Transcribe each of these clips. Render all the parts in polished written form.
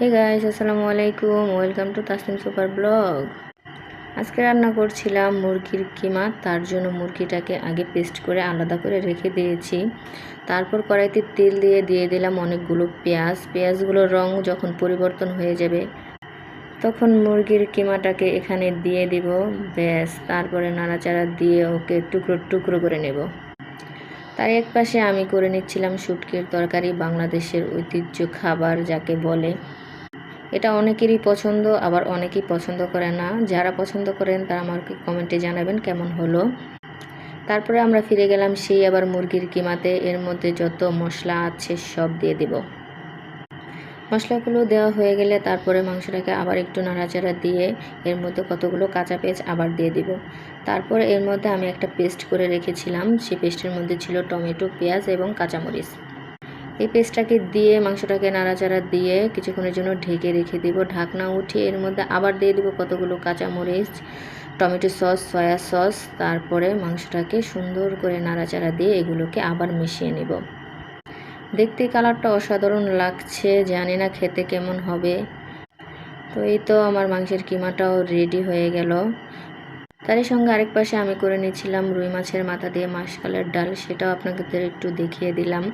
Hey guys, আসসালামু আলাইকুম। Welcome to Tasnim super blog. আজকে রান্না করছিলাম মুরগির কিমা। তার জন্য মুরগিটাকে আগে পেস্ট করে আলাদা করে রেখে দিয়েছি। তারপর কড়াইতে তেল দিয়ে দিলাম অনেকগুলো পেঁয়াজ। পেঁয়াজগুলোর রং যখন পরিবর্তন হয়ে যাবে তখন মুরগির কিমাটাকে এখানে দিয়ে দিব। ব্যাস, তারপরে নাড়াচাড়া দিয়ে ওকে টুকরো টুকরো করে নেব। তার এক পাশে আমি করে নিচ্ছিলাম শুটকির তরকারি, বাংলাদেশের ঐতিহ্য খাবার যাকে বলে। এটা অনেকেরই পছন্দ, আবার অনেকেই পছন্দ করে না। যারা পছন্দ করেন তারা আমাকে কমেন্টে জানাবেন কেমন হলো। তারপরে আমরা ফিরে গেলাম সেই আবার মুরগির কিমাতে। এর মধ্যে যত মশলা আছে সব দিয়ে দেব। মশলাগুলো দেওয়া হয়ে গেলে তারপরে মাংসটাকে আবার একটু নাড়াচাড়া দিয়ে এর মধ্যে কতগুলো কাঁচা পেঁয়াজ আবার দিয়ে দিব। তারপরে এর মধ্যে আমি একটা পেস্ট করে রেখেছিলাম, সেই পেস্টের মধ্যে ছিল টমেটো, পেঁয়াজ এবং কাঁচামরিচ। এই পেস্টটাকে দিয়ে মাংসটাকে নাড়াচাড়া দিয়ে কিছুক্ষণের জন্য ঢেকে রেখে দিব। ঢাকনা উঠিয়ে এর মধ্যে আবার দিয়ে দিব কতগুলো কাঁচামরিচ, টমেটো সস, সয়া সস। তারপরে মাংসটাকে সুন্দর করে নাড়াচাড়া দিয়ে এগুলোকে আবার মিশিয়ে নেব। দেখতে কালারটা অসাধারণ লাগছে, জানি না খেতে কেমন হবে। তো এই তো আমার মাংসের কিমাটাও রেডি হয়ে গেল। তারই সঙ্গে আরেক পাশে আমি করে নিয়েছিলাম রুই মাছের মাথা দিয়ে মাসকলাইয়ের ডাল, সেটাও আপনাদের একটু দেখিয়ে দিলাম।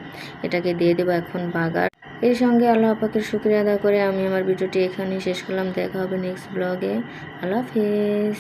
এটাকে দিয়ে দেবো এখন বাগার। এর সঙ্গে আল্লাহ পাকের শুকরিয়া আদা করে আমি আমার ভিডিওটি এখানেই শেষ করলাম। দেখা হবে নেক্সট ব্লগে। আল্লাহ হাফেজ।